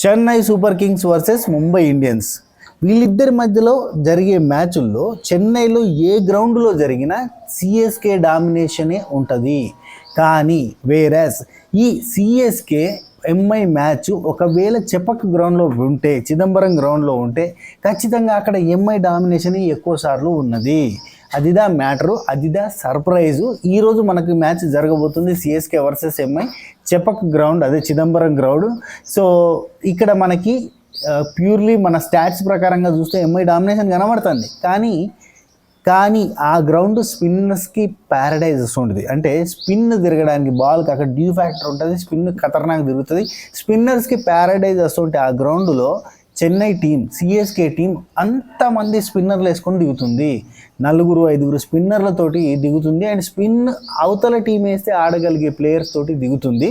Chennai super Kings versus Mumbai Indians. వీళ్ళిద్దరి మధ్యలో జరిగే మ్యాచుల్లో చెన్నైలో ఏ గ్రౌండ్లో జరిగినా సిఎస్కే డామినేషనే ఉంటుంది. కానీ వేరాస్ ఈ సిఎస్కే ఎంఐ మ్యాచ్ ఒకవేళ చెపక్ గ్రౌండ్లో ఉంటే, చిదంబరం గ్రౌండ్లో ఉంటే ఖచ్చితంగా అక్కడ ఎంఐ డామినేషన్ ఎక్కువ సార్లు ఉన్నది. అదిదా మ్యాటరు, అదిదా సర్ప్రైజు. ఈరోజు మనకి మ్యాచ్ జరగబోతుంది సిఎస్కే వర్సెస్ ఎంఐ, చెపక్ గ్రౌండ్, అదే చిదంబరం గ్రౌండ్. సో ఇక్కడ మనకి ప్యూర్లీ మన స్టాట్స్ ప్రకారంగా చూస్తే ఎంఐ డామినేషన్ కనబడుతుంది. కానీ ఆ గ్రౌండ్ స్పిన్నర్స్కి ప్యారడైజ్ వస్తుంటుంది. అంటే స్పిన్ తిరగడానికి బాల్కి అక్కడ డ్యూ ఫ్యాక్టర్ ఉంటుంది, స్పిన్ ఖతర్నాక్ తిరుగుతుంది, స్పిన్నర్స్కి ప్యారడైజ్ వస్తుంటే ఆ గ్రౌండ్లో చెన్నై టీం, సిఎస్కే టీం అంతమంది స్పిన్నర్లు వేసుకొని దిగుతుంది. 4-5 స్పిన్నర్లతోటి దిగుతుంది. అండ్ స్పిన్ అవతల టీం వేస్తే ఆడగలిగే ప్లేయర్స్ తోటి దిగుతుంది.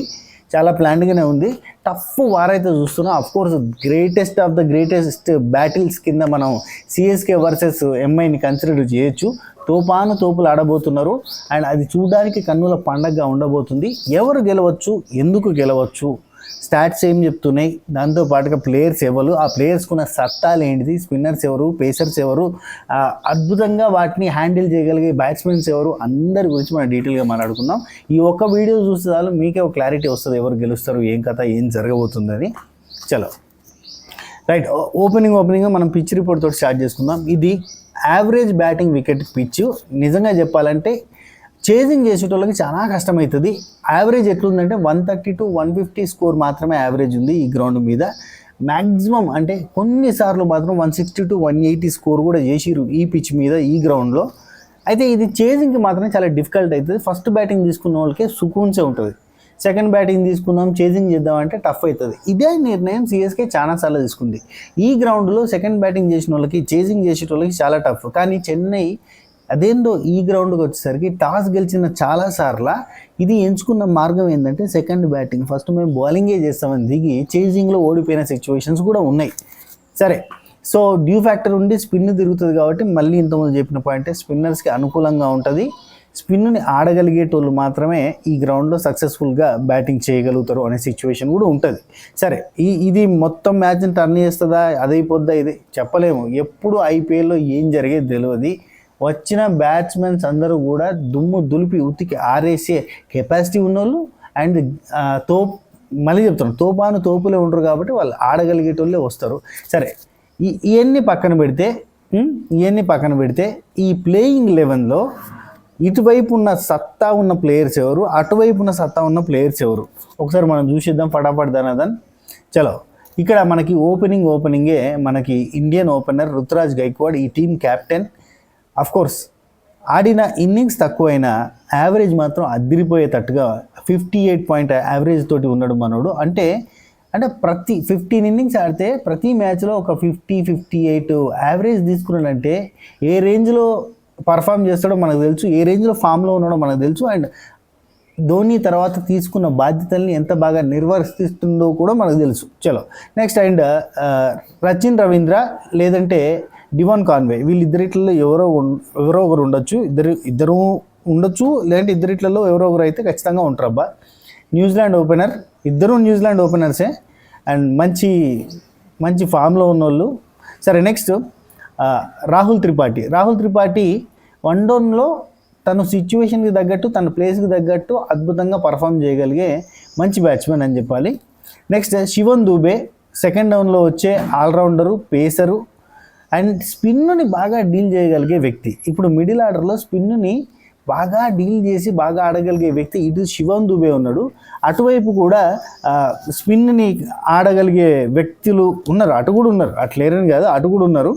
చాలా ప్లాన్డ్గానే ఉంది. టఫ్ వారైతే చూస్తున్నాం. Of course greatest of the greatest battles కింద మనం సిఎస్కే వర్సెస్ ఎంఐని కన్సిడర్ చేయొచ్చు. తోపులు ఆడబోతున్నారు. అండ్ అది చూడడానికి కన్నుల పండగగా ఉండబోతుంది. ఎవరు గెలవచ్చు, ఎందుకు గెలవచ్చు, స్టాట్స్ ఏం చెప్తున్నాయి, దాంతోపాటుగా ప్లేయర్స్ ఎవరు, ఆ ప్లేయర్స్కున్న సత్తాలు ఏంటిది, స్పిన్నర్స్ ఎవరు, పేసర్స్ ఎవరు, అద్భుతంగా వాటిని హ్యాండిల్ చేయగలిగే బ్యాట్స్మెన్స్ ఎవరు, అందరి గురించి మనం డీటెయిల్గా మాట్లాడుకుందాం. ఈ ఒక్క వీడియో చూస్తే చాలు మీకే ఒక క్లారిటీ వస్తుంది, ఎవరు గెలుస్తారు, ఏం కథ, ఏం జరగబోతుందని. చలో రైట్, ఓపెనింగ్ మనం పిచ్ రిపోర్ట్ తోటి స్టార్ట్ చేసుకుందాం. ఇది యావరేజ్ బ్యాటింగ్ వికెట్ పిచ్. నిజంగా చెప్పాలంటే చేజింగ్ చేసేటోళ్ళకి చాలా కష్టమవుతుంది. యావరేజ్ ఎట్లుందంటే 130 to 150 స్కోర్ మాత్రమే యావరేజ్ ఉంది ఈ గ్రౌండ్ మీద. మ్యాక్సిమం అంటే కొన్నిసార్లు మాత్రం 160 to 180 స్కోర్ కూడా చేసిరు ఈ పిచ్ మీద, ఈ గ్రౌండ్లో. అయితే ఇది చేజింగ్కి మాత్రం చాలా డిఫికల్ట్ అవుతుంది. ఫస్ట్ బ్యాటింగ్ తీసుకున్న వాళ్ళకే సుకూన్సే ఉంటుంది. సెకండ్ బ్యాటింగ్ తీసుకుందాం, చేజింగ్ చేద్దామంటే టఫ్ అవుతుంది. ఇదే నిర్ణయం సిఎస్కే చాలాసార్లు తీసుకుంది. ఈ గ్రౌండ్లో సెకండ్ బ్యాటింగ్ చేసిన వాళ్ళకి, చేజింగ్ చేసే వాళ్ళకి చాలా టఫ్. కానీ చెన్నై అదేందో ఈ గ్రౌండ్కి వచ్చేసరికి టాస్ గెలిచిన చాలాసార్లు ఇది ఎంచుకున్న మార్గం ఏంటంటే సెకండ్ బ్యాటింగ్, ఫస్ట్ మేము బౌలింగే చేస్తామని దిగి చేజింగ్లో ఓడిపోయిన సిచ్యువేషన్స్ కూడా ఉన్నాయి. సరే, సో డ్యూ ఫ్యాక్టర్ ఉండి స్పిన్ తిరుగుతుంది కాబట్టి మళ్ళీ ఇంతకుముందు చెప్పిన పాయింటే స్పిన్నర్స్కి అనుకూలంగా ఉంటుంది. స్పిన్ని ఆడగలిగేటోళ్ళు మాత్రమే ఈ గ్రౌండ్లో సక్సెస్ఫుల్గా బ్యాటింగ్ చేయగలుగుతారు అనే సిచ్యువేషన్ కూడా ఉంటుంది. సరే, ఇది మొత్తం మ్యాచ్ని టర్న్ చేస్తుందా, అదైపోద్దా, ఇది చెప్పలేము. ఎప్పుడు ఐపీఎల్లో ఏం జరిగేది తెలియదు. వచ్చిన బ్యాట్స్మెన్స్ అందరూ కూడా దుమ్ము దులిపి ఉతికి ఆరేసే కెపాసిటీ ఉన్నోళ్ళు అండ్ మళ్ళీ చెప్తున్నాను, తోపులే ఉంటారు కాబట్టి వాళ్ళు ఆడగలిగేటోళ్ళే వస్తారు. సరే, ఇవన్నీ పక్కన పెడితే ఈ ప్లేయింగ్ 11లో ఇటువైపు ఉన్న సత్తా ఉన్న ప్లేయర్స్ ఎవరు, అటువైపు ఉన్న సత్తా ఉన్న ప్లేయర్స్ ఎవరు, ఒకసారి మనం చూసిద్దాం ఫటాఫట్ దానదన్. చలో, ఇక్కడ మనకి ఓపెనింగే మనకి ఇండియన్ ఓపెనర్ రుతురాజ్ గైక్వాడ్, ఈ టీం క్యాప్టెన్. అఫ్కోర్స్ ఆడిన ఇన్నింగ్స్ తక్కువైనా యావరేజ్ మాత్రం అదిరిపోయేటట్టుగా 58 పాయింట్ యావరేజ్ తోటి ఉన్నాడు మనోడు. అంటే ప్రతి 15 ఇన్నింగ్స్ ఆడితే ప్రతి మ్యాచ్లో ఒక 50-58 యావరేజ్ తీసుకున్నాడంటే ఏ రేంజ్లో పర్ఫామ్ చేస్తాడో మనకు తెలుసు, ఏ రేంజ్లో ఫామ్లో ఉన్నాడో మనకు తెలుసు. అండ్ ధోని తర్వాత తీసుకున్న బాధ్యతల్ని ఎంత బాగా నిర్వర్తిస్తుందో కూడా మనకు తెలుసు. చలో నెక్స్ట్, అండ్ రచిన్ రవీంద్ర లేదంటే డివాన్ కాన్వే, వీళ్ళిద్దరిట్లలో ఎవరో ఒకరు ఉండొచ్చు, ఇద్దరు ఉండొచ్చు, లేదంటే ఇద్దరిట్లలో ఎవరో ఒకరు అయితే ఖచ్చితంగా ఉంటారు. అబ్బా, న్యూజిలాండ్ ఓపెనర్, ఇద్దరు న్యూజిలాండ్ ఓపెనర్సే అండ్ మంచి ఫామ్లో ఉన్నోళ్ళు. సరే, నెక్స్ట్ రాహుల్ త్రిపాఠి వన్ డౌన్లో తన సిచ్యువేషన్కి తగ్గట్టు, తన ప్లేస్కి తగ్గట్టు అద్భుతంగా పర్ఫామ్ చేయగలిగే మంచి బ్యాట్స్మెన్ అని చెప్పాలి. నెక్స్ట్ శివన్ దూబే, సెకండ్ డౌన్లో వచ్చే ఆల్రౌండరు, పేసరు అండ్ స్పిన్నుని బాగా డీల్ చేయగలిగే వ్యక్తి. ఇప్పుడు మిడిల్ ఆర్డర్లో స్పిన్నుని బాగా డీల్ చేసి బాగా ఆడగలిగే వ్యక్తి ఇటు శివన్ దూబే ఉన్నాడు. అటువైపు కూడా స్పిన్ని ఆడగలిగే వ్యక్తులు ఉన్నారు, అట్లేరని కాదు, అటు కూడా ఉన్నారు.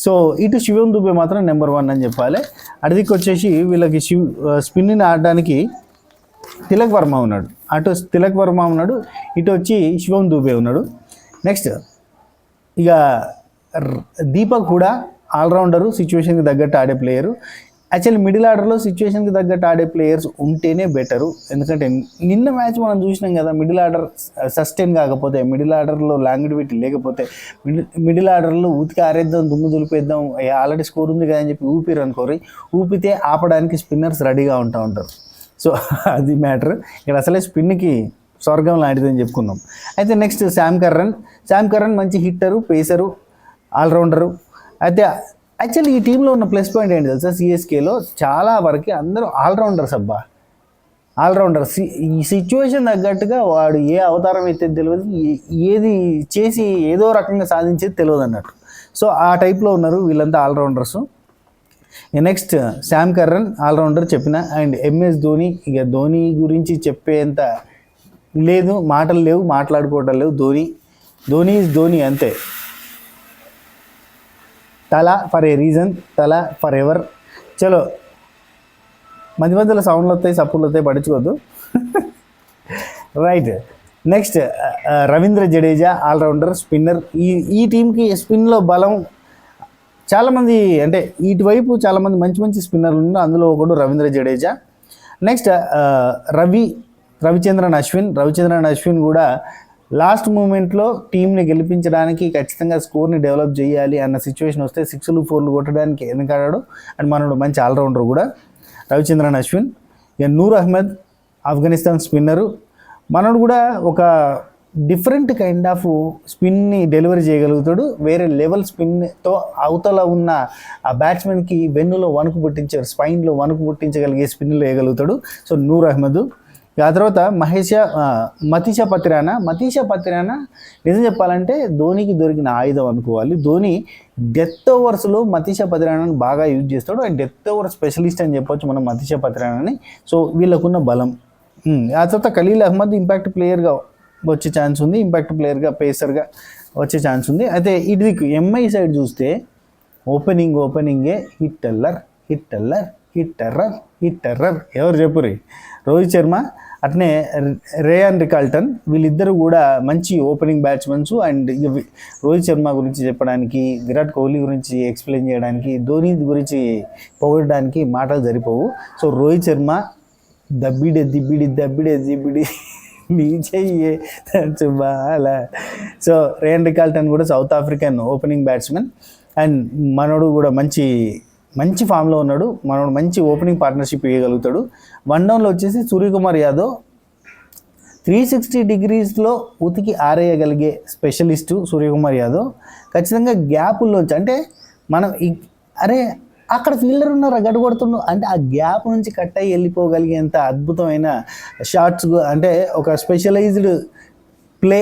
సో ఇటు శివన్ దూబే మాత్రం నెంబర్ 1 అని చెప్పాలి. అటుదికి వచ్చేసి వీళ్ళకి స్పిన్ని ఆడడానికి తిలక్ వర్మ ఉన్నాడు, ఇటు వచ్చి శివన్ దూబే ఉన్నాడు. నెక్స్ట్ ఇక దీపక్ కూడా ఆల్రౌండరు, సిచ్యువేషన్కి తగ్గట్టు ఆడే ప్లేయరు. యాక్చువల్లీ మిడిల్ ఆర్డర్లో సిచ్యువేషన్కి తగ్గట్టు ఆడే ప్లేయర్స్ ఉంటేనే బెటరు. ఎందుకంటే నిన్న మ్యాచ్ మనం చూసినాం కదా, మిడిల్ ఆర్డర్ సస్టైన్ కాకపోతే, మిడిల్ ఆర్డర్లో లాంగిడివిటీ లేకపోతే, మిడిల్ ఆర్డర్లో ఉతికి ఆరేద్దాం, దుమ్ము దులిపేద్దాం, ఆల్రెడీ స్కోర్ ఉంది కదా అని చెప్పి ఊపితే ఆపడానికి స్పిన్నర్స్ రెడీగా ఉంటారు. సో అది మ్యాటర్. ఇక్కడ అసలే స్పిన్కి స్వర్గం లాంటిదని చెప్పుకుందాం. అయితే నెక్స్ట్ శామ్ కర్రన్ మంచి హిట్టరు, పేసరు, ఆల్రౌండరు. అయితే యాక్చువల్లీ ఈ టీంలో ఉన్న ప్లస్ పాయింట్ ఏంటి తెలుసా, సిఎస్కేలో చాలా వరకు అందరూ ఆల్రౌండర్స్ అబ్బా, ఆల్రౌండర్. ఈ సిచ్యువేషన్ తగ్గట్టుగా వాడు ఏ అవతారం అయితే తెలియదు, ఏది చేసి ఏదో రకంగా సాధించేది తెలియదు అన్నట్టు. సో ఆ టైప్లో ఉన్నారు వీళ్ళంతా allrounders. Next Sam Curran allrounder చెప్పిన, అండ్ ఎంఎస్ ధోని. ఇక ధోని గురించి చెప్పేంత లేదు, మాటలు లేవు, మాట్లాడుకోవటం లేవు. ధోని ఈజ్ ధోని అంతే. Thala for a reason, Thala forever. చలో మధ్య మధ్యలో సౌండ్లు వస్తాయి, సప్పులు వస్తాయి, పడుచుకోవద్దు. Right. Next Ravindra Jadeja all rounder, spinner. ఈ టీంకి స్పిన్లో బలం చాలామంది, అంటే ఇటువైపు చాలామంది మంచి మంచి స్పిన్నర్లు ఉన్నారు, అందులో ఒకడు రవీంద్ర జడేజా. నెక్స్ట్ రవిచంద్రన్ అశ్విన్ కూడా లాస్ట్ మూమెంట్లో టీంని గెలిపించడానికి ఖచ్చితంగా స్కోర్ని డెవలప్ చేయాలి అన్న సిచ్యువేషన్ వస్తే 6లు 4లు కొట్టడానికి వెనకాడాడు. అండ్ మనోడు మంచి ఆల్రౌండర్ కూడా రవిచంద్రన్ అశ్విన్. ఇక నూర్ అహ్మద్ ఆఫ్ఘనిస్తాన్ స్పిన్నరు. మనోడు కూడా ఒక డిఫరెంట్ కైండ్ ఆఫ్ స్పిన్ని డెలివరీ చేయగలుగుతాడు. వేరే లెవెల్ స్పిన్తో అవతల ఉన్న ఆ బ్యాట్స్మెన్కి వెన్నులో వణుకు పుట్టించారు, స్పైన్లో వణుకు పుట్టించగలిగే స్పిన్లు వేయగలుగుతాడు. సో నూర్ అహ్మద్. ఆ తర్వాత మతీషా పత్రానా నిజం చెప్పాలంటే ధోనికి దొరికిన ఆయుధం అనుకోవాలి. ధోని డెత్ ఓవర్స్లో మతీషా పత్రానాని బాగా యూజ్ చేస్తాడు. అండ్ డెత్ ఓవర్ స్పెషలిస్ట్ అని చెప్పొచ్చు మనం మతీషా పత్రానాని. సో వీళ్ళకున్న బలం. ఆ తర్వాత ఖలీల్ అహ్మద్ ఇంపాక్ట్ ప్లేయర్గా వచ్చే ఛాన్స్ ఉంది, ఇంపాక్ట్ ప్లేయర్గా, పేసర్గా వచ్చే ఛాన్స్ ఉంది. అయితే ఇది ఎంఐ సైడ్ చూస్తే ఓపెనింగే హిట్టర్రర్ ఎవరు చెప్పురి, రోహిత్ శర్మ అట్నే రేయాన్ రికాల్టన్. వీళ్ళిద్దరూ కూడా మంచి opening batsmen. And Rohit Sharma గురించి చెప్పడానికి, విరాట్ కోహ్లీ గురించి ఎక్స్ప్లెయిన్ చేయడానికి, ధోని గురించి పొగడడానికి మాటలు సరిపోవు. సో రోహిత్ శర్మ దబ్బిడే నీ చెయ్యే బాల. సో రేయాన్ రికాల్టన్ కూడా south African opening batsmen. And మనోడు కూడా మంచి ఫామ్లో ఉన్నాడు. మనోడు మంచి ఓపెనింగ్ పార్ట్నర్షిప్ ఇవ్వగలుగుతాడు. 1 డౌన్లో వచ్చేసి సూర్యకుమార్ యాదవ్ 360 డిగ్రీస్లో ఉతికి ఆరేయగలిగే స్పెషలిస్టు సూర్యకుమార్ యాదవ్. ఖచ్చితంగా గ్యాపుల్లోంచి, అంటే మనం అక్కడ ఫీల్డర్ ఉన్నారు గడ్డు కొడుతుండు అంటే ఆ గ్యాప్ నుంచి కట్ అయ్యి వెళ్ళిపోగలిగేంత అద్భుతమైన షాట్స్, అంటే ఒక స్పెషలైజ్డ్ ప్లే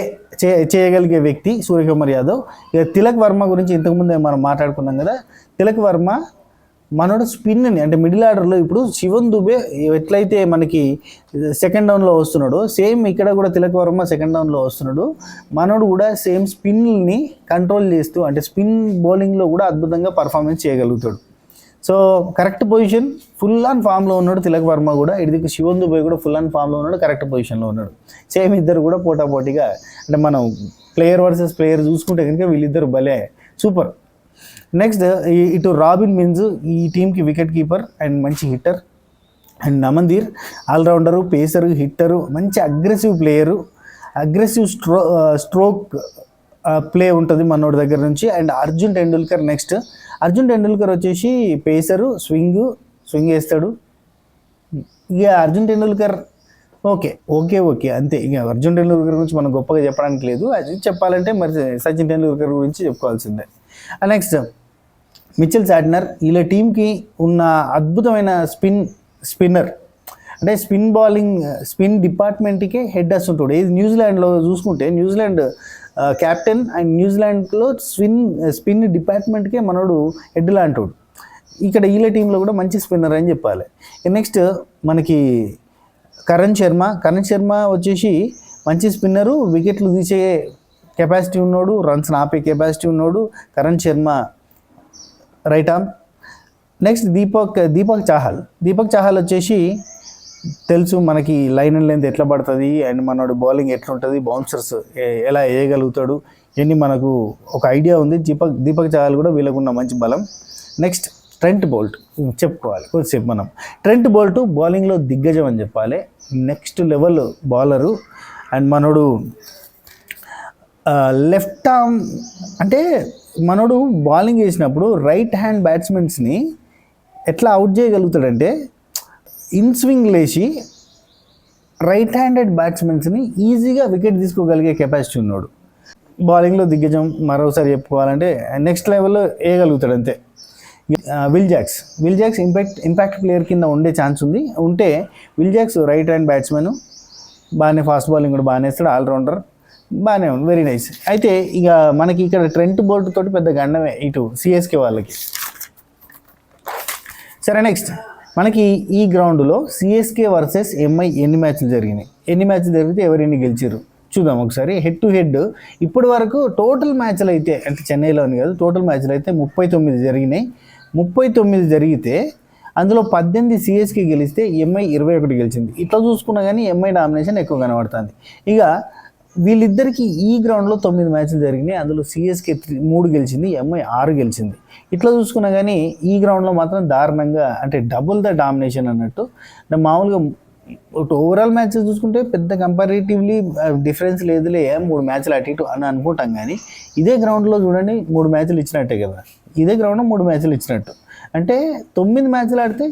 చేయగలిగే వ్యక్తి సూర్యకుమార్ యాదవ్. ఇక తిలక్ వర్మ గురించి ఇంతకుముందే మనం మాట్లాడుకున్నాం కదా. తిలక్ వర్మ మనోడు స్పిన్ని, అంటే మిడిల్ ఆర్డర్లో ఇప్పుడు శివన్ దుబే ఎట్లయితే మనకి సెకండ్ డౌన్లో వస్తున్నాడు, సేమ్ ఇక్కడ కూడా తిలక్ వర్మ సెకండ్ డౌన్లో వస్తున్నాడు. మనోడు కూడా సేమ్ స్పిన్ని కంట్రోల్ చేస్తూ, అంటే స్పిన్ బౌలింగ్లో కూడా అద్భుతంగా పర్ఫార్మెన్స్ చేయగలుగుతాడు. So correct position, full on ఫామ్లో ఉన్నాడు తిలక్ వర్మ కూడా. ఇదికి శివన్ దుబే కూడా ఫుల్ ఆన్ ఫామ్లో ఉన్నాడు, కరెక్ట్ పొజిషన్లో ఉన్నాడు. సేమ్ ఇద్దరు కూడా పోటాపోటీగా, అంటే మనం ప్లేయర్ వర్సెస్ ప్లేయర్ చూసుకుంటే కనుక వీళ్ళిద్దరు భలే సూపర్. నెక్స్ట్ ఇటు రాబిన్ మిన్స్ ఈ టీంకి వికెట్ కీపర్ అండ్ మంచి hitter. And Naman Dhir all rounder, pacer, hitter, మంచి aggressive player, aggressive stroke play ఉంటుంది మనోడి దగ్గర నుంచి. And Arjun Tendulkar next. అర్జున్ టెండూల్కర్ వచ్చేసి పేసరు, స్వింగ్ వేస్తాడు. ఇక అర్జున్ టెండూల్కర్ ఓకే అంతే. ఇక అర్జున్ టెండూల్కర్ గురించి మనం గొప్పగా చెప్పడానికి లేదు. అది చెప్పాలంటే మరి సచిన్ టెండూల్కర్ గురించి చెప్పుకోవాల్సిందే. Next Mitchell Shatner. వీళ్ళ టీంకి ఉన్న అద్భుతమైన స్పిన్నర్, అంటే స్పిన్ డిపార్ట్మెంట్కే హెడ్ వస్తుంటాడు. ఇది న్యూజిలాండ్లో చూసుకుంటే న్యూజిలాండ్ క్యాప్టెన్ అండ్ న్యూజిలాండ్లో స్పిన్ డిపార్ట్మెంట్కే మనోడు హెడ్ లాంటోడు. ఇక్కడ వీళ్ళ టీంలో కూడా మంచి స్పిన్నర్ అని చెప్పాలి. నెక్స్ట్ మనకి కరణ్ శర్మ వచ్చేసి మంచి స్పిన్నరు, వికెట్లు తీసే కెపాసిటీ ఉన్నాడు, రన్స్ ఆపే కెపాసిటీ ఉన్నాడు Karan Sharma right arm. Next Deepak Chahal వచ్చేసి తెలుసు మనకి లైన్ అండ్ లెంత్ ఎట్లా పడుతుంది అండ్ మనోడు బౌలింగ్ ఎట్లుంటుంది, బౌన్సర్స్ ఎలా వేయగలుగుతాడు, ఇవన్నీ మనకు ఒక ఐడియా ఉంది. దీపక్ చాహల్ కూడా వీళ్ళకున్న మంచి బలం. నెక్స్ట్ ట్రెంట్ బోల్ట్ చెప్పుకోవాలి కొద్దిసేపు మనం. ట్రెంట్ బోల్ట్ బౌలింగ్లో దిగ్గజం అని చెప్పాలి, నెక్స్ట్ లెవెల్ బౌలరు. అండ్ మనోడు లెఫ్ట్ ఆర్మ్, అంటే మనోడు బౌలింగ్ చేసినప్పుడు రైట్ హ్యాండ్ బ్యాట్స్మెన్స్ని ఎట్లా అవుట్ చేయగలుగుతాడంటే ఇన్ స్వింగ్ లేచి రైట్ హ్యాండెడ్ బ్యాట్స్మెన్స్ని ఈజీగా వికెట్ తీసుకోగలిగే కెపాసిటీ ఉన్నాడు. బౌలింగ్లో దిగ్గజం, మరోసారి చెప్పుకోవాలంటే నెక్స్ట్ లెవెల్లో వేయగలుగుతాడు అంతే. విల్ జాక్స్ ఇంపాక్ట్ ప్లేయర్ కింద ఉండే ఛాన్స్ ఉంటే Will Jacks right hand batsmen, బాగానే ఫాస్ట్ బౌలింగ్ కూడా బాగానే వేస్తాడు, ఆల్రౌండర్, బాగానే ఉంది, వెరీ నైస్. అయితే ఇక మనకి ఇక్కడ ట్రెంట్ బోల్ట్ తోటి పెద్ద గండమే ఇటు సిఎస్కే వాళ్ళకి. సరే, నెక్స్ట్ మనకి ఈ గ్రౌండ్లో సిఎస్కే వర్సెస్ ఎంఐ ఎన్ని మ్యాచ్లు జరిగితే ఎవరెన్ని గెలిచారు చూద్దాం ఒకసారి. హెడ్ టు హెడ్ ఇప్పటి వరకు టోటల్ మ్యాచ్లు అయితే, అంటే చెన్నైలో అని కాదు, టోటల్ మ్యాచ్లు అయితే 39 జరిగినాయి. 39 జరిగితే అందులో 18 సిఎస్కే గెలిస్తే ఎంఐ 21 గెలిచింది. ఇట్లా చూసుకున్నా కానీ ఎంఐ డామినేషన్ ఎక్కువ కనబడుతుంది. ఇక వీళ్ళిద్దరికీ ఈ గ్రౌండ్లో 9 మ్యాచ్లు జరిగినాయి, అందులో సిఎస్కే 3 గెలిచింది, ఎంఐ 6 గెలిచింది. ఇట్లా చూసుకున్నా కానీ ఈ గ్రౌండ్లో మాత్రం దారుణంగా, అంటే డబుల్ ద డామినేషన్ అన్నట్టు. మామూలుగా ఓవరాల్ మ్యాచెస్ చూసుకుంటే పెద్ద కంపారిటివ్లీ డిఫరెన్స్ లేదులే, 3 మ్యాచ్లు అటు ఇటు అని అనుకుంటాం. కానీ ఇదే గ్రౌండ్లో చూడండి 3 మ్యాచ్లు ఇచ్చినట్టే కదా, ఇదే గ్రౌండ్లో 3 మ్యాచ్లు ఇచ్చినట్టు. అంటే 9 మ్యాచ్లు ఆడితే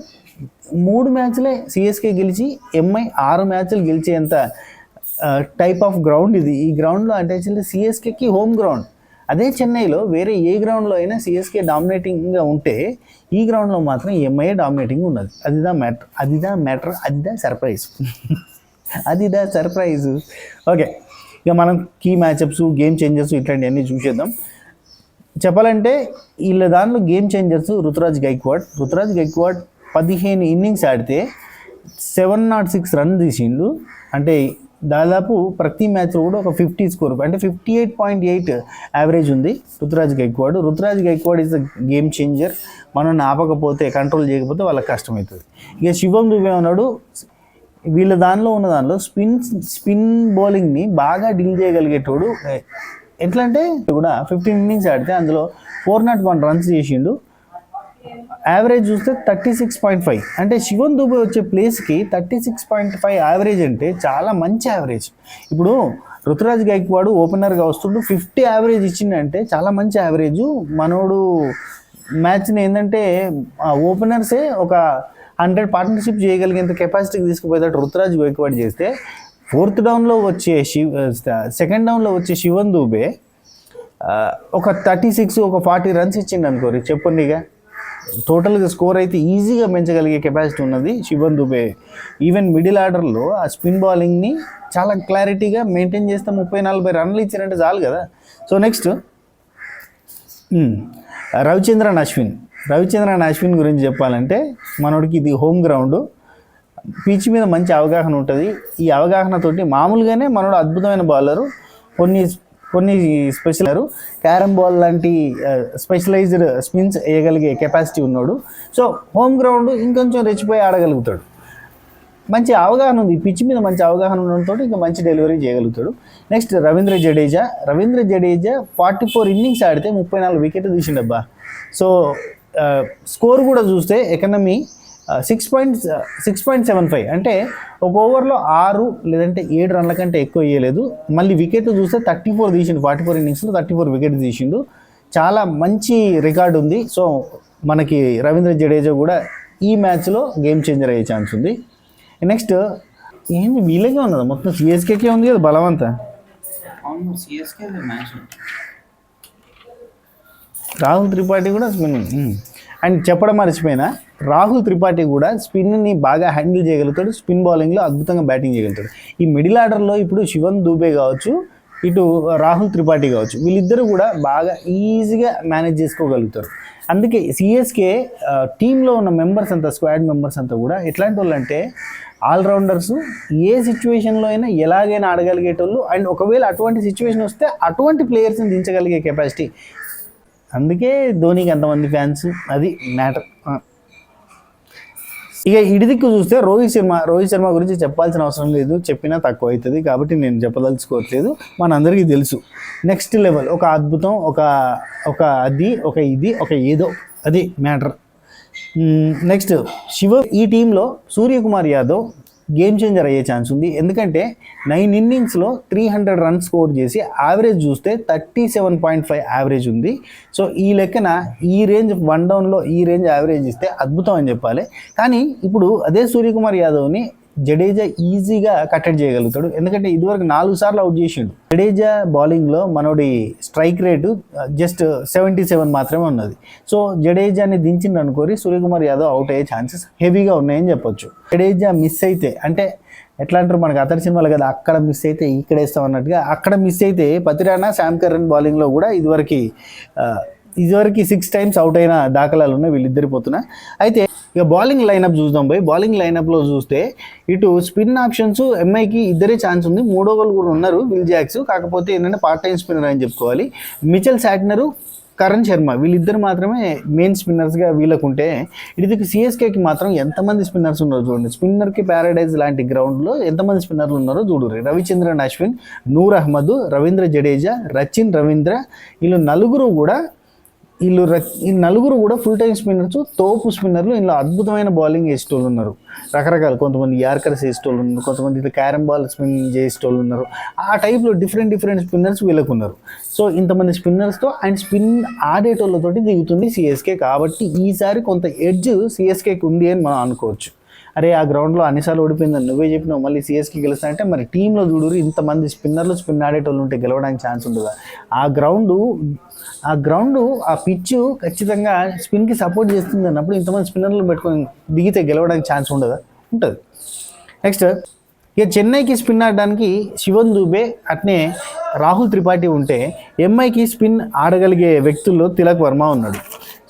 3 మ్యాచ్లే సిఎస్కే గెలిచి ఎంఐ 6 మ్యాచ్లు గెలిచేంత టైప్ ఆఫ్ గ్రౌండ్ ఇది. ఈ గ్రౌండ్లో అంటే యాక్చువల్లీ సిఎస్కేకి హోమ్ గ్రౌండ్. అదే చెన్నైలో వేరే ఏ గ్రౌండ్లో అయినా సిఎస్కే డామినేటింగ్గా ఉంటే ఈ గ్రౌండ్లో మాత్రం ఎంఐ డామినేటింగ్ ఉన్నది. అది దా సర్ప్రైజ్. ఓకే, ఇక మనం కీ మ్యాచప్స్, గేమ్ చేంజర్స్ ఇట్లాంటివన్నీ చూసేద్దాం. చెప్పాలంటే వీళ్ళ దాంట్లో game changers Ruturaj Gaikwad 15 innings ఆడితే 706 రన్ తీసిండు. అంటే దాదాపు ప్రతి మ్యాచ్లో కూడా ఒక 50 స్కోర్, అంటే 58.8 యావరేజ్ ఉంది Ruturaj Gaikwad is a game changer. మనం ఆపకపోతే, కంట్రోల్ చేయకపోతే వాళ్ళకి కష్టమవుతుంది. ఇక శివం దుబే ఉన్నాడు, వీళ్ళ దానిలో స్పిన్ బౌలింగ్ని బాగా డీల్ చేయగలిగేటోడు. ఎట్లా అంటే కూడా 15 ఇన్నింగ్స్ ఆడితే అందులో 401 రన్స్ చేసిండు. యావరేజ్ చూస్తే 36.5, అంటే శివన్ దుబే వచ్చే ప్లేస్కి 36.5 యావరేజ్ అంటే చాలా మంచి యావరేజ్. ఇప్పుడు రుతురాజ్ గైక్వాడ్ ఓపెనర్గా వస్తుంటూ 50 యావరేజ్ ఇచ్చిందంటే చాలా మంచి యావరేజ్. మనోడు మ్యాచ్ని ఏంటంటే ఓపెనర్సే ఒక 100 పార్ట్నర్షిప్ చేయగలిగేంత కెపాసిటీకి తీసుకుపోయేటట్టు రుతురాజ్ గైక్వాడ్ చేస్తే, సెకండ్ డౌన్లో వచ్చే శివన్ దుబే ఒక 36, ఒక 40 రన్స్ ఇచ్చిండు అనుకోరు, చెప్పండి. ఇక టోటల్గా స్కోర్ అయితే ఈజీగా పెంచగలిగే కెపాసిటీ ఉన్నది శివన్ దుబే. ఈవెన్ మిడిల్ ఆర్డర్లో ఆ స్పిన్ బౌలింగ్ని చాలా క్లారిటీగా మెయింటైన్ చేస్తే 30-40 రన్లు ఇచ్చారంటే చాలు కదా. సో నెక్స్ట్ రవిచంద్రన్ అశ్విన్ గురించి చెప్పాలంటే, మనోడికి ఇది హోమ్ గ్రౌండ్, పిచ్ మీద మంచి అవగాహన ఉంటుంది. ఈ అవగాహనతోటి మామూలుగానే మనోడు అద్భుతమైన బౌలరు. కొన్ని స్పెషల్ క్యారమ్ బాల్ లాంటి స్పెషలైజ్డ్ స్పిన్స్ వేయగలిగే కెపాసిటీ ఉన్నాడు. సో హోమ్ గ్రౌండ్ ఇంకొంచెం రెచ్చిపోయి ఆడగలుగుతాడు. మంచి అవగాహన ఉంది, పిచ్ మీద మంచి అవగాహన ఉండడంతో ఇంకా మంచి డెలివరీ చేయగలుగుతాడు. నెక్స్ట్ రవీంద్ర జడేజా 44 ఇన్నింగ్స్ ఆడితే 34 వికెట్లు తీసిండబ్బా. సో స్కోర్ కూడా చూస్తే ఎకనమీ 6.75, అంటే ఒక ఓవర్లో 6 లేదంటే 7 రన్ల కంటే ఎక్కువ వేయలేదు. మళ్ళీ వికెట్లు చూస్తే 34 తీసిండు, 44 ఇన్నింగ్స్లో 34 వికెట్లు తీసిండు. చాలా మంచి రికార్డు ఉంది. సో మనకి రవీంద్ర జడేజా కూడా ఈ మ్యాచ్లో గేమ్ చేంజర్ అయ్యే ఛాన్స్ ఉంది. నెక్స్ట్ ఏంది వీళ్ళకే ఉన్నదా, మొత్తం సిఎస్కేకే ఉంది కదా బలవంత. రాహుల్ త్రిపాఠి కూడా స్పిన్, అండ్ చెప్పడం మర్చిపోయినా, రాహుల్ త్రిపాఠి కూడా స్పిన్ని బాగా హ్యాండిల్ చేయగలుగుతాడు, స్పిన్ బౌలింగ్లో అద్భుతంగా బ్యాటింగ్ చేయగలుగుతాడు. ఈ మిడిల్ ఆర్డర్లో ఇప్పుడు శివన్ దుబే కావచ్చు, ఇటు రాహుల్ త్రిపాఠి కావచ్చు, వీళ్ళిద్దరూ కూడా బాగా ఈజీగా మేనేజ్ చేసుకోగలుగుతారు. అందుకే సిఎస్కే టీంలో ఉన్న మెంబర్స్ అంతా, స్క్వాడ్ మెంబర్స్ అంతా కూడా ఎట్లాంటి వాళ్ళు అంటే ఆల్రౌండర్స్, ఏ సిచ్యువేషన్లో అయినా ఎలాగైనా ఆడగలిగేటోళ్ళు. అండ్ ఒకవేళ అటువంటి సిచ్యువేషన్ వస్తే అటువంటి ప్లేయర్స్ని దించగలిగే కెపాసిటీ. అందుకే ధోనికి అంతమంది ఫ్యాన్స్, అది మ్యాటర్. ఇక ఇడిదిక్కు చూస్తే రోహిత్ శర్మ గురించి చెప్పాల్సిన అవసరం లేదు, చెప్పినా తక్కువ అవుతుంది కాబట్టి నేను చెప్పదలుచుకోవట్లేదు, మనందరికీ తెలుసు. నెక్స్ట్ లెవెల్, ఒక అద్భుతం, ఒక ఏదో అది మ్యాటర్. నెక్స్ట్ ఈ టీంలో సూర్యకుమార్ యాదవ్ గేమ్ చేంజర్ అయ్యే ఛాన్స్ ఉంది. ఎందుకంటే 9 ఇన్నింగ్స్లో 300 రన్స్ స్కోర్ చేసి యావరేజ్ చూస్తే 37.5 యావరేజ్ ఉంది. సో ఈ లెక్కన ఈ రేంజ్ వన్ డౌన్లో ఈ రేంజ్ యావరేజ్ ఇస్తే అద్భుతం అని చెప్పాలి. కానీ ఇప్పుడు అదే సూర్యకుమార్ యాదవ్ని జడేజా ఈజీగా కట్టడి చేయగలుగుతాడు. ఎందుకంటే ఇదివరకు 4 సార్లు అవుట్ చేసిండు. జడేజా బౌలింగ్లో మనోడి స్ట్రైక్ రేటు జస్ట్ 77 మాత్రమే ఉన్నది. సో జడేజాని దించిండు అనుకోరి సూర్యకుమార్ యాదవ్ అవుట్ అయ్యే ఛాన్సెస్ హెవీగా ఉన్నాయని చెప్పొచ్చు. జడేజా మిస్ అయితే అంటే ఎట్లా అంటారు, మనకు అతడి సినిమాలు కదా, అక్కడ మిస్ అయితే ఇక్కడ వేస్తాం అన్నట్టుగా, అక్కడ మిస్ అయితే పతిరానా శామ్ కర్రన్ బౌలింగ్లో కూడా ఇదివరకు 6 టైమ్స్ అవుట్ అయిన దాఖలాలు ఉన్నాయి వీళ్ళిద్దరి పోతున్నా. అయితే ఇక బౌలింగ్ లైనప్ చూద్దాం పోయి. బౌలింగ్ లైనప్లో చూస్తే ఇటు స్పిన్ ఆప్షన్స్ ఎంఐకి ఇద్దరే ఛాన్స్ ఉంది. మూడో వాళ్ళు కూడా ఉన్నారు విల్ జాక్స్, కాకపోతే ఏంటంటే పార్ట్ టైం స్పిన్నర్ అని చెప్పుకోవాలి. మిచెల్ శాట్నరు, కరణ్ శర్మ వీళ్ళిద్దరు మాత్రమే మెయిన్ స్పిన్నర్స్గా వీళ్ళకుంటే, ఇటుదికి సిఎస్కేకి మాత్రం ఎంతమంది స్పిన్నర్స్ ఉన్నారో చూడండి. స్పిన్నర్కి ప్యారడైజ్ లాంటి గ్రౌండ్లో ఎంతమంది స్పిన్నర్లు ఉన్నారో చూడుర్రి. రవిచంద్రన్ అశ్విన్, నూర్ అహ్మద్, రవీంద్ర జడేజా, రచిన్ రవీంద్ర, ఈ నలుగురు కూడా ఫుల్ టైం స్పిన్నర్స్, తోపు స్పిన్నర్లు. ఇందులో అద్భుతమైన బౌలింగ్ వేసేటోళ్ళు ఉన్నారు రకరకాలు. కొంతమంది యార్కర్స్ వేసేటోళ్ళు ఉన్నారు, కొంతమంది ఇట్లా క్యారమ్ బాల్ స్పిన్ చేసేటోళ్ళు ఉన్నారు. ఆ టైప్లో డిఫరెంట్ స్పిన్నర్స్ వీళ్ళకు ఉన్నారు. సో ఇంతమంది స్పిన్నర్స్తో అండ్ స్పిన్ ఆడేటోళ్ళతోటి దిగుతుంది సిఎస్కే. కాబట్టి ఈసారి కొంత ఎడ్జ్ సిఎస్కేకి ఉంది అని మనం అనుకోవచ్చు. అరే ఆ గ్రౌండ్లో అన్నిసార్లు ఓడిపోయిందని నువ్వే చెప్పినావు, మళ్ళీ సిఎస్కే గెలుస్తా అంటే మరి టీంలో చూడరు ఇంతమంది స్పిన్నర్లు స్పిన్ ఆడేటోళ్ళు ఉంటే గెలవడానికి ఛాన్స్ ఉంటుందా? ఆ గ్రౌండ్ ఆ పిచ్ ఖచ్చితంగా స్పిన్కి సపోర్ట్ చేస్తుంది అన్నప్పుడు ఇంతమంది స్పిన్నర్లు పెట్టుకొని దిగితే గెలవడానికి ఛాన్స్ ఉండదా? ఉంటుంది. నెక్స్ట్ ఇక చెన్నైకి స్పిన్ ఆడడానికి శివన్ దూబే అట్నే రాహుల్ త్రిపాఠి ఉంటే, ఎంఐకి స్పిన్ ఆడగలిగే వ్యక్తుల్లో తిలక్ వర్మ ఉన్నాడు.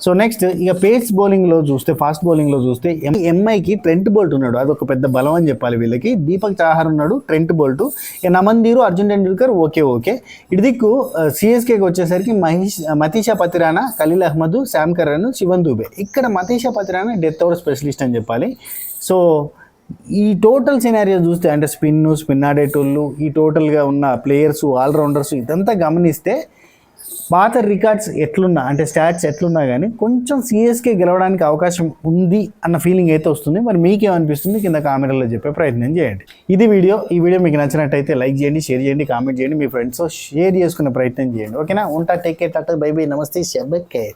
సో నెక్స్ట్ ఇక పేస్ బౌలింగ్లో చూస్తే, ఫాస్ట్ బౌలింగ్లో చూస్తే ఎంఐకి ట్రెంట్ బోల్ట్ ఉన్నాడు. అదొక పెద్ద బలం అని చెప్పాలి వీళ్ళకి. దీపక్ చాహర్ ఉన్నాడు, ట్రెంట్ బోల్ట్, ఇక నమన్దీరు, అర్జున్ టెండూల్కర్ ఓకే. ఇటు దిక్కు సిఎస్కేకి వచ్చేసరికి మతీషా పతిరానా, ఖలీల్ అహ్మద్, శామ్ కర్రన్, శివన్ దూబే. ఇక్కడ Matheesha Pathirana death over specialist అని చెప్పాలి. సో ఈ టోటల్ సినారియో చూస్తే అంటే స్పిన్ ఆడేటోళ్ళు, ఈ టోటల్గా ఉన్న ప్లేయర్స్, ఆల్రౌండర్స్ ఇదంతా గమనిస్తే పాత రికార్డ్స్ ఎట్లున్నా అంటే స్టాట్స్ ఎట్లున్నా కానీ కొంచెం సిఎస్కే గెలవడానికి అవకాశం ఉంది అన్న ఫీలింగ్ అయితే వస్తుంది. మరి మీకేమనిపిస్తుంది కింద కామెంట్లో చెప్పే ప్రయత్నం చేయండి. ఈ వీడియో మీకు నచ్చినట్టయితే లైక్ చేయండి, షేర్ చేయండి, కామెంట్ చేయండి, మీ ఫ్రెండ్స్తో షేర్ చేసుకునే ప్రయత్నం చేయండి. ఓకేనా? ఉంటా, take care, Tata, by by, నమస్తే, శబ్బ కేర్.